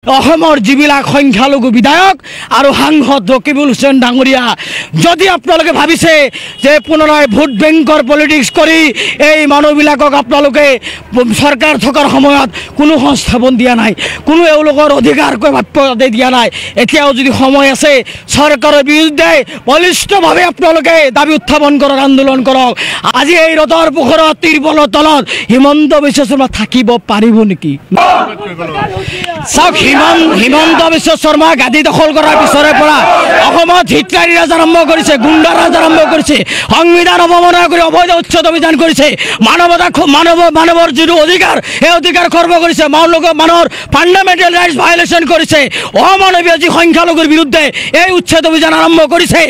যিবিলাক সংখ্যালঘু বিধায়ক আৰু সাংসদ ৰকিবুল হুছেইন ডাঙৰীয়া যদি আপোনালোকে ভাবিছে যে পুনৰাই ভোট বেংকৰ পলিটিক্স কৰি এই মানুহবিলাকক আপোনালোকে চৰকাৰ থকাৰ সময়ত কোনো সংস্থাপন দিয়া নাই, কোনো এওঁলোকৰ অধিকাৰকৈ প্ৰাপ্য দিয়া নাই, এতিয়াও যদি সময় আছে চৰকাৰৰ বিৰুদ্ধে বলিষ্ঠভাৱে আপোনালোকে দাবী উত্থাপন কৰক, আন্দোলন কৰক। আজি এই ৰথৰ পোখৰত তিৰপলৰ তলত হিমন্ত বিশ্ব শৰ্মা থাকিব পাৰিব নেকি? চাওক, হিমন্ত বিশ্ব শৰ্মা গাদী দখল কৰাৰ পিছৰে পৰা অসমত হিটলাৰী ৰাজ আৰম্ভ কৰিছে, গুণ্ডা ৰাজ আৰম্ভ কৰিছে, সংবিধান অৱমাননা কৰি অবৈধ উচ্ছেদ অভিযান কৰিছে, মানৱৰ যিটো অধিকাৰ সেই অধিকাৰ খৰ্ব কৰিছে, মানুহৰ ফাণ্ডামেণ্টেল ৰাইটছ ভায়লেশ্যন কৰিছে, অমানৱীয় যি সংখ্যালঘুৰ বিৰুদ্ধে এই উচ্ছেদ অভিযান আৰম্ভ কৰিছে।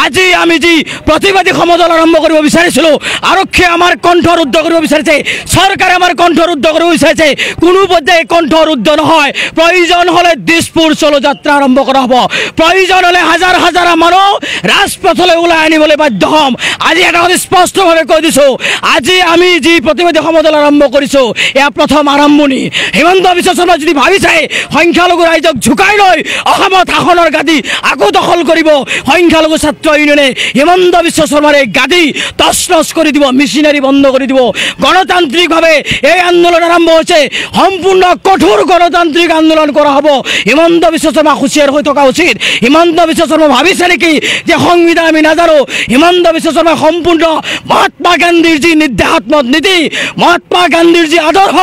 আজি আমি যি প্ৰতিবাদী সমদল আৰম্ভ কৰিব বিচাৰিছিলোঁ, আৰক্ষীয়ে আমাৰ কণ্ঠ ৰুদ্ধ কৰিব বিচাৰিছে, চৰকাৰে আমাৰ কণ্ঠ ৰুদ্ধ কৰিব বিচাৰিছে, কোনো পৰ্যায়ে কণ্ঠ ৰুদ্ধ নহয়। প্ৰয়োজন হ'লে দিছপুৰ চলো যাত্ৰা আৰম্ভ কৰা হ'ব, প্ৰয়োজন হ'লে হাজাৰ হাজাৰ মানুহ ৰাজপথলৈ ওলাই আনিবলৈ বাধ্য হ'ম। আজি এটা কথা স্পষ্টভাৱে কৈ দিছোঁ, আজি আমি যি প্ৰতিবাদী সমদল আৰম্ভ কৰিছোঁ এয়া প্ৰথম আৰম্ভণি। হিমন্ত বিশ্ব শৰ্মা যদি ভাবিছে সংখ্যালঘু ৰাইজক ঝুকাই লৈ অসমত শাসনৰ গাদী আকৌ দখল কৰিব, সংখ্যালঘু ছাত্ৰ ইউনিয়নে হিমন্ত বিশ্ব শৰ্মাৰ এই গাদী তছ নছ কৰি দিব, মেচিনাৰী বন্ধ কৰি দিব। গণতান্ত্ৰিকভাৱে এই আন্দোলন আৰম্ভ হৈছে, সম্পূৰ্ণ কঠোৰ গণতান্ত্ৰিক আন্দোলন কৰা হ'ব। হিমন্ত বিশ্ব শৰ্মা হুঁচিয়াৰ হৈ থকা উচিত। হিমন্ত বিশ্ব শৰ্মা ভাবিছে নেকি যে সংবিধান আমি নাজানো? হিমন্ত বিশ্ব শৰ্মা সম্পূৰ্ণ মহাত্মা গান্ধীৰ যি নিৰ্দেশাত্মক নীতি, মহাত্মা গান্ধীৰ যি আদৰ্শ,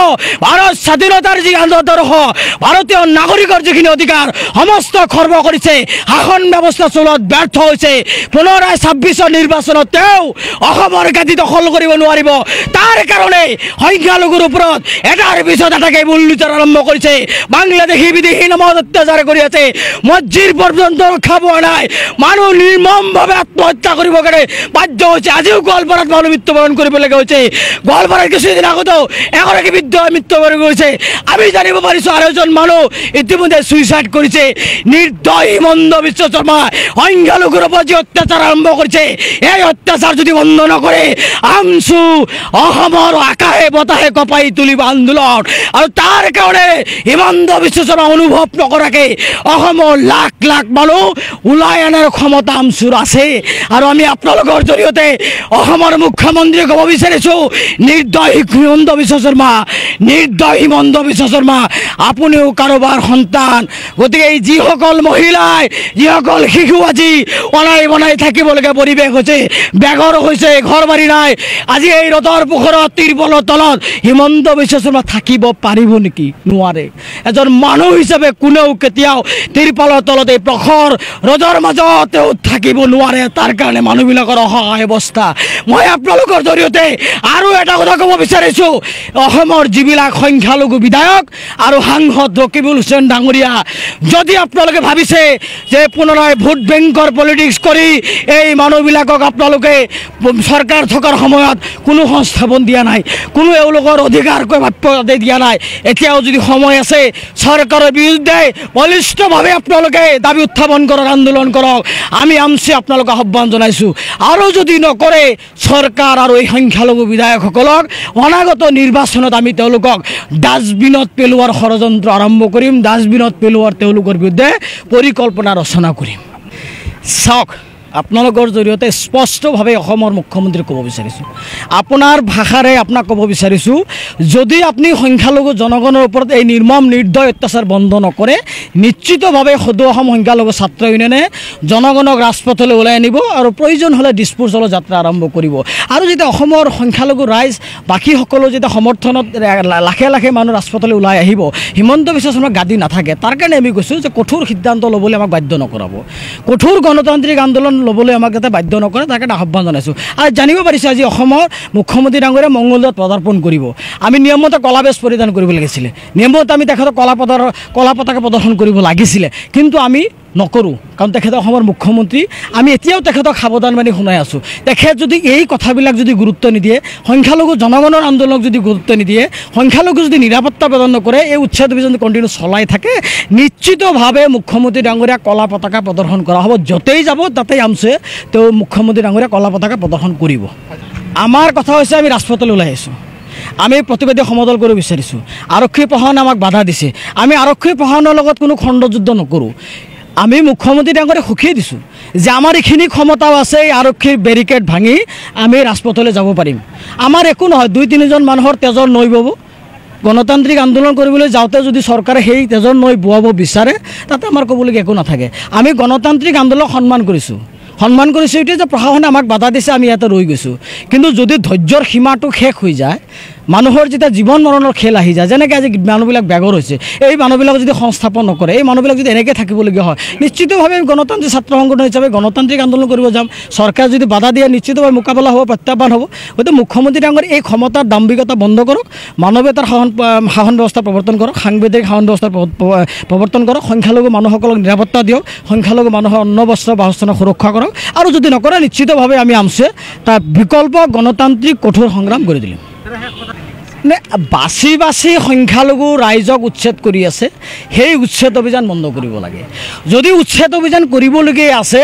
ভাৰত স্বাধীনতাৰ যি আদৰ্শ, ভাৰতীয় নাগৰিকৰ যিখিনি অধিকাৰ সমস্ত খৰ্ব কৰিছে, শাসন ব্যৱস্থা চলোৱাত ব্যৰ্থ হৈছে। পুনৰাই ২৬ৰ নিৰ্বাচনত তেওঁ অসমৰ গাদী দখল কৰিব নোৱাৰিব। তাৰ কাৰণে সংখ্যালঘুৰ ওপৰত এটাৰ পিছত এটাকে মূলনীতি আৰম্ভ কৰিছে। বাংলাদেশী বিদেশী নামত অত্যাচাৰ কৰি আছে, মছজিদ পৰ্যন্ত ৰক্ষা পোৱা নাই, মানুহ নিৰ্মমভাৱে আত্মহত্যা কৰিব কাৰণে বাধ্য হৈছে। আজিও গোৱালপাৰাত মানুহ মৃত্যুবৰণ কৰিবলগীয়া হৈছে। গোৱালপাৰাত কিছুদিন আগতেও এগৰাকী বৃদ্ধই মৃত্যুবৰণ কৰিছে। আমি জানিব পাৰিছোঁ আৰু এজন মানুহ ইতিমধ্যে ছুইচাইড কৰিছে। নিৰ্দয় হিমন্ত বিশ্ব শৰ্মা সংখ্যালঘুৰ ওপৰত যি অত্যাচাৰ আৰম্ভ কৰিছে, এই অত্যাচাৰ যদি বন্ধ নকৰে আমচু অসমৰ আকাশে বতাহে কঁপাই তুলিব আন্দোলন। আৰু তাৰ কাৰণে হিমন্ত বিশ্ব শৰ্মা অনুভৱ নকৰাকৈ অসমৰ লাখ লাখ মানুহ ওলাই অনাৰ ক্ষমতা আমচুৰ আছে। আৰু আমি আপোনালোকৰ জৰিয়তে অসমৰ মুখ্যমন্ত্ৰীক ক'ব বিচাৰিছোঁ, নিৰ্দয় হিমন্ত বিশ্ব শৰ্মা, নিৰ্দয় হিমন্ত বিশ্ব শৰ্মা, আপুনিও কাৰোবাৰ সন্তান। গতিকে এই যিসকল মহিলাই, যিসকল শিশু আজি অনাই বনাই থাকিবলগীয়া পৰিৱেশ হৈছে, বেঘৰ হৈছে, ঘৰ বাৰী নাই, আজি এই ৰথৰ পোখৰত তিৰপলৰ তলত হিমন্ত বিশ্ব শৰ্মা থাকিব পাৰিব নেকি? নোৱাৰে। এজন মানুহ হিচাপে কোনেও কেতিয়াও তিৰপালৰ তলত এই প্ৰখৰ ৰ'দৰ মাজত তেওঁ থাকিব নোৱাৰে। তাৰ কাৰণে মানুহবিলাকৰ অসহায় অৱস্থা। মই আপোনালোকৰ জৰিয়তে আৰু এটা কথা ক'ব বিচাৰিছোঁ, অসমৰ যিবিলাক সংখ্যালঘু বিধায়ক আৰু সাংসদ ৰকিবুল হুছেইন ডাঙৰীয়া যদি আপোনালোকে ভাবিছে যে পুনৰাই ভোট বেংকৰ পলিটিক্স কৰি এই মানুহবিলাকক আপোনালোকে চৰকাৰ থকাৰ সময়ত কোনো সংস্থাপন দিয়া নাই, কোনো এওঁলোকৰ অধিকাৰকৈ প্ৰাপ্য দিয়া নাই, এতিয়াও যদি সময় আছে চৰকাৰৰ বিৰুদ্ধে বলিষ্ঠভাৱে আপোনালোকে দাবী উত্থাপন কৰক, আন্দোলন কৰক। আমি আমচি আপোনালোকক আহ্বান জনাইছোঁ। আৰু যদি নকৰে চৰকাৰ আৰু এই সংখ্যালঘু বিধায়কসকলক অনাগত নিৰ্বাচনত আমি তেওঁলোকক ডাষ্টবিনত পেলোৱাৰ ষড়যন্ত্ৰ আৰম্ভ কৰিম, ডাষ্টবিনত পেলোৱাৰ তেওঁলোকৰ বিৰুদ্ধে পৰিকল্পনা ৰচনা কৰিম। চাওক, আপোনালোকৰ জৰিয়তে স্পষ্টভাৱে অসমৰ মুখ্যমন্ত্ৰীক ক'ব বিচাৰিছোঁ, আপোনাৰ ভাষাৰে আপোনাক ক'ব বিচাৰিছোঁ, যদি আপুনি সংখ্যালঘু জনগণৰ ওপৰত এই নিৰ্মম নিৰ্দয় অত্যাচাৰ বন্ধ নকৰে, নিশ্চিতভাৱে সদৌ অসম সংখ্যালঘু ছাত্ৰ ইউনিয়নে জনগণক ৰাজপথলৈ ওলাই আনিব আৰু প্ৰয়োজন হ'লে দিছপুৰ চলো যাত্ৰা আৰম্ভ কৰিব। আৰু যেতিয়া অসমৰ সংখ্যালঘু ৰাইজ বাকীসকলো যেতিয়া সমৰ্থনত লাখে লাখে মানুহ ৰাজপথলৈ ওলাই আহিব, হিমন্ত বিশ্ব শৰ্মাৰ গাদী নাথাকে। তাৰ কাৰণে আমি কৈছোঁ যে কঠোৰ সিদ্ধান্ত ল'বলৈ আমাক বাধ্য নকৰাব, কঠোৰ গণতান্ত্ৰিক আন্দোলন ল'বলৈ আমাক যাতে বাধ্য নকৰে, তাৰ কাৰণে আহ্বান জনাইছোঁ। আৰু জানিব পাৰিছোঁ আজি অসমৰ মুখ্যমন্ত্ৰী ডাঙৰীয়া মংগলদৈত পদাৰ্পণ কৰিব। আমি নিয়মমতে কলা বেজ পৰিধান কৰিব লাগিছিলে, নিয়মমতে আমি তেখেতক কলা পতাকা প্ৰদৰ্শন কৰিব লাগিছিলে, কিন্তু আমি নকৰোঁ। কাৰণ তেখেত অসমৰ মুখ্যমন্ত্ৰী, আমি এতিয়াও তেখেতক সাৱধানবাণী শুনাই আছোঁ। তেখেত যদি এই কথাবিলাক যদি গুৰুত্ব নিদিয়ে, সংখ্যালঘু জনগণৰ আন্দোলনক যদি গুৰুত্ব নিদিয়ে, সংখ্যালঘু যদি নিৰাপত্তা প্ৰদান নকৰে, এই উচ্ছেদ অভিযান কণ্টিনিউ চলাই থাকে, নিশ্চিতভাৱে মুখ্যমন্ত্ৰী ডাঙৰীয়া কলা পতাকা প্ৰদৰ্শন কৰা হ'ব। য'তেই যাব তাতেই আমচে তেওঁ মুখ্যমন্ত্ৰী ডাঙৰীয়া কলা পতাকা প্ৰদৰ্শন কৰিব। আমাৰ কথা হৈছে আমি ৰাজপথলৈ ওলাই আহিছোঁ। আমি প্ৰতিবাদী সমদল কৰিব বিচাৰিছোঁ। আৰক্ষী প্ৰশাসনে আমাক বাধা দিছে, আমি আৰক্ষী প্ৰশাসনৰ লগত কোনো খণ্ডযুদ্ধ নকৰোঁ। আমি মুখ্যমন্ত্ৰী ডাঙৰীয়াক সুখীয়ে দিছোঁ যে আমাৰ এইখিনি ক্ষমতাও আছে, এই আৰক্ষীৰ বেৰিকেড ভাঙি আমি ৰাজপথলৈ যাব পাৰিম। আমাৰ একো নহয়, 2-3জন মানুহৰ তেজৰ নৈ বব। গণতান্ত্ৰিক আন্দোলন কৰিবলৈ যাওঁতে যদি চৰকাৰে সেই তেজৰ নৈ বোৱাব বিচাৰে, তাতে আমাৰ ক'বলগীয়া একো নাথাকে। আমি গণতান্ত্ৰিক আন্দোলনক সন্মান কৰিছোঁ এইটোৱে যে প্ৰশাসনে আমাক বাধা দিছে, আমি ইয়াতে ৰৈ গৈছোঁ। কিন্তু যদি ধৈৰ্যৰ সীমাটো শেষ হৈ যায়, মানুহৰ যেতিয়া জীৱন মৰণৰ খেল আহি যায়, যেনেকৈ আজি মানুহবিলাক বেগৰ হৈছে, এই মানুহবিলাক যদি সংস্থাপন নকৰে, এই মানুহবিলাক যদি এনেকৈ থাকিবলগীয়া হয়, নিশ্চিতভাৱে গণতান্ত্ৰিক ছাত্ৰ সংগঠন হিচাপে গণতান্ত্ৰিক আন্দোলন কৰিব যাম। চৰকাৰে যদি বাধা দিয়ে, নিশ্চিতভাৱে মোকাবিলা হ'ব, প্ৰত্যাহ্বান হ'ব। গতিকে মুখ্যমন্ত্ৰী ডাঙৰীয়াই এই ক্ষমতাৰ দাম্ভিকতা বন্ধ কৰক, মানৱীয়তাৰ শাসন ব্যৱস্থা প্ৰৱৰ্তন কৰক, সাংবিধানিক শাসন ব্যৱস্থা প্ৰৱৰ্তন কৰক, সংখ্যালঘু মানুহসকলক নিৰাপত্তা দিয়ক, সংখ্যালঘু মানুহৰ অন্ন বস্ত্ৰ বাসস্থানৰ সুৰক্ষা কৰক, আৰু যদি নকৰে নিশ্চিতভাৱে আমি আমছে তাৰ বিকল্প গণতান্ত্ৰিক কঠোৰ সংগ্ৰাম কৰি দিম। নে বাছি বাছি সংখ্যালঘু ৰাইজক উচ্ছেদ কৰি আছে, সেই উচ্ছেদ অভিযান বন্ধ কৰিব লাগে। যদি উচ্ছেদ অভিযান কৰিবলগীয়া আছে,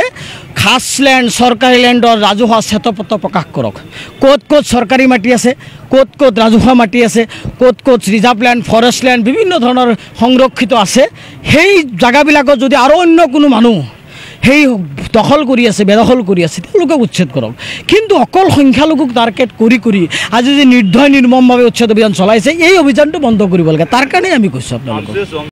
খাছ লেণ্ড, চৰকাৰী লেণ্ডৰ ৰাজহুৱা শ্বেতপত্ৰ প্ৰকাশ কৰক। ক'ত ক'ত চৰকাৰী মাটি আছে, ক'ত ক'ত ৰাজহুৱা মাটি আছে, ক'ত ক'ত ৰিজাৰ্ভ লেণ্ড, ফৰেষ্ট লেণ্ড বিভিন্ন ধৰণৰ সংৰক্ষিত আছে, সেই জেগাবিলাকত যদি আৰু অন্য কোনো মানুহ সেই দখল কৰি আছে, বেদখল কৰি আছে, তেওঁলোকে উচ্ছেদ কৰক। কিন্তু অকল সংখ্যালঘুক টাৰ্গেট কৰি আজি যে নিৰ্দয় নিৰ্মমভাৱে উচ্ছেদ অভিযান চলাইছে, এই অভিযানটো বন্ধ কৰিব লাগে। তাৰ কাৰণেই আমি কৈছোঁ আপোনালোকক।